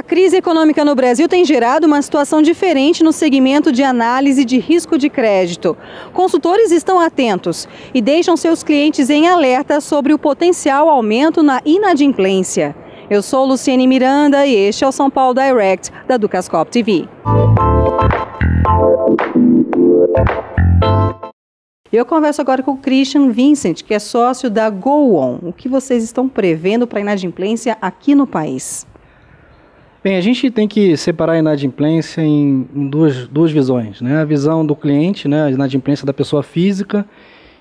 crise econômica no Brasil tem gerado uma situação diferente no segmento de análise de risco de crédito. Consultores estão atentos e deixam seus clientes em alerta sobre o potencial aumento na inadimplência. Eu sou Luciene Miranda e este é o São Paulo Direct da Dukascop TV. Eu converso agora com o Christian Vincent, que é sócio da GoOn. O que vocês estão prevendo para a inadimplência aqui no país? Bem, a gente tem que separar a inadimplência em duas visões, né? A visão do cliente, né? A inadimplência da pessoa física.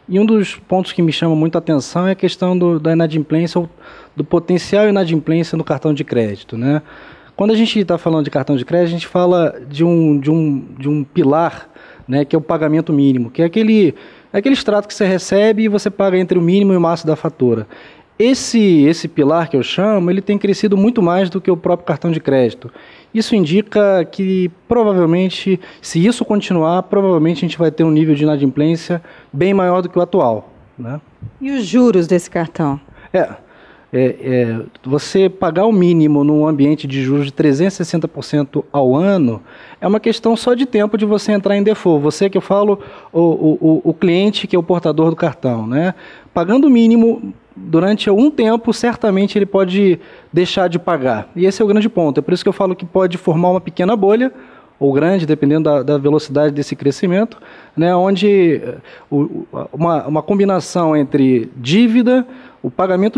E um dos pontos que me chama muito a atenção é a questão da inadimplência, do potencial inadimplência no cartão de crédito, né? Quando a gente está falando de cartão de crédito, a gente fala de um pilar, né, que é o pagamento mínimo, que é aquele extrato que você recebe e você paga entre o mínimo e o máximo da fatura. Esse pilar que eu chamo, ele tem crescido muito mais do que o próprio cartão de crédito. Isso indica que provavelmente, se isso continuar, provavelmente a gente vai ter um nível de inadimplência bem maior do que o atual, né? E os juros desse cartão? Você pagar o mínimo num ambiente de juros de 360% ao ano é uma questão só de tempo de você entrar em default. Você que eu falo, o cliente que é o portador do cartão, né? Pagando o mínimo durante algum tempo, certamente ele pode deixar de pagar. E esse é o grande ponto. É por isso que eu falo que pode formar uma pequena bolha, ou grande, dependendo da velocidade desse crescimento, né, onde uma combinação entre dívida, o pagamento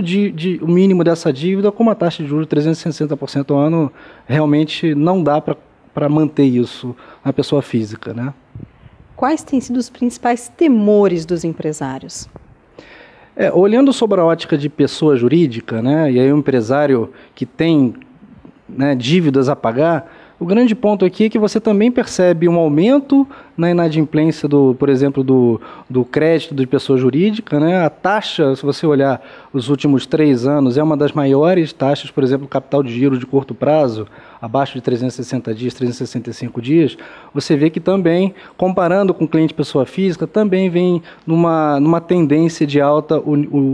o mínimo dessa dívida com uma taxa de juros de 360% ao ano, realmente não dá para manter isso na pessoa física, né? Quais têm sido os principais temores dos empresários? Olhando sobre a ótica de pessoa jurídica, né, e aí o empresário que tem, né, dívidas a pagar, o grande ponto aqui é que você também percebe um aumento na inadimplência, por exemplo, do crédito de pessoa jurídica, né? A taxa, se você olhar os últimos 3 anos, é uma das maiores taxas, por exemplo, capital de giro de curto prazo, abaixo de 360 dias, 365 dias. Você vê que também, comparando com o cliente pessoa física, também vem numa tendência de alta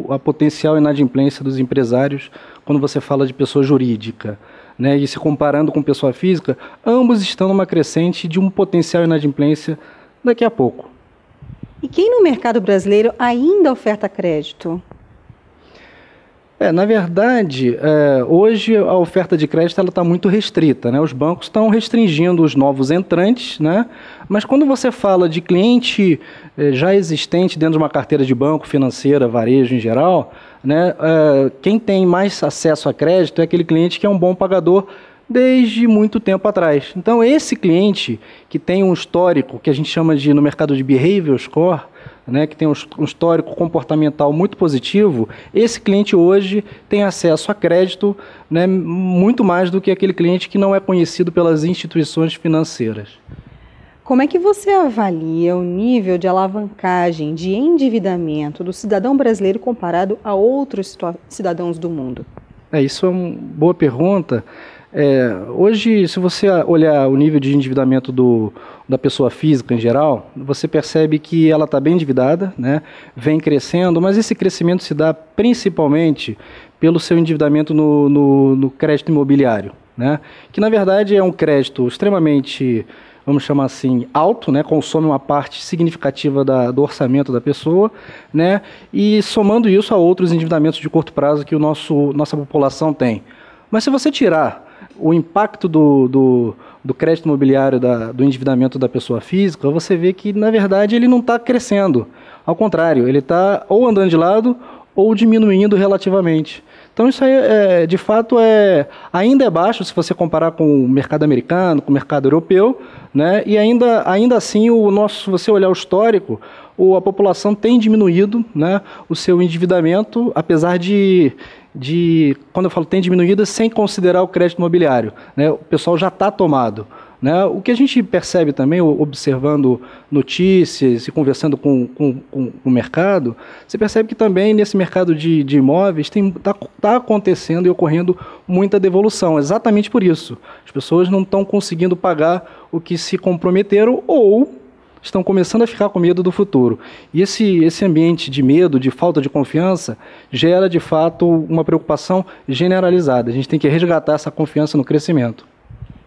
a potencial inadimplência dos empresários quando você fala de pessoa jurídica, né, e se comparando com pessoa física, ambos estão numa crescente de um potencial inadimplência daqui a pouco. E quem no mercado brasileiro ainda oferta crédito? Na verdade, hoje a oferta de crédito está muito restrita, né? Os bancos estão restringindo os novos entrantes, né? Mas quando você fala de cliente já existente dentro de uma carteira de banco, financeira, varejo em geral, né? Quem tem mais acesso a crédito é aquele cliente que é um bom pagador desde muito tempo atrás. Então, esse cliente que tem um histórico, que a gente chama no mercado de behavior score, né, que tem um histórico comportamental muito positivo, esse cliente hoje tem acesso a crédito, né, muito mais do que aquele cliente que não é conhecido pelas instituições financeiras. Como é que você avalia o nível de alavancagem, de endividamento do cidadão brasileiro comparado a outros cidadãos do mundo? Isso é uma boa pergunta. Hoje, se você olhar o nível de endividamento da pessoa física em geral, você percebe que ela está bem endividada, né? Vem crescendo, mas esse crescimento se dá principalmente pelo seu endividamento no crédito imobiliário, né? Que na verdade é um crédito extremamente, vamos chamar assim, alto, né? Consome uma parte significativa do orçamento da pessoa, né? E somando isso a outros endividamentos de curto prazo que nossa população tem. Mas se você tirar o impacto do crédito imobiliário, do endividamento da pessoa física, você vê que, na verdade, ele não está crescendo. Ao contrário, ele está ou andando de lado ou diminuindo relativamente. Então, isso aí, de fato, ainda é baixo se você comparar com o mercado americano, com o mercado europeu, né? E ainda assim, se você olhar o histórico, a população tem diminuído, né, o seu endividamento, apesar quando eu falo tem diminuído, sem considerar o crédito imobiliário, né? O pessoal já está tomado, né? O que a gente percebe também, observando notícias e conversando com o mercado, você percebe que também nesse mercado de imóveis está acontecendo e ocorrendo muita devolução, exatamente por isso. As pessoas não estão conseguindo pagar o que se comprometeram ou estão começando a ficar com medo do futuro. E esse ambiente de medo, de falta de confiança, gera de fato uma preocupação generalizada. A gente tem que resgatar essa confiança no crescimento.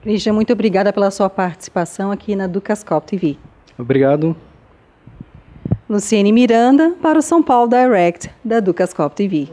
Christian, muito obrigada pela sua participação aqui na Ducascope TV. Obrigado. Luciene Miranda para o São Paulo Direct da Ducascope TV.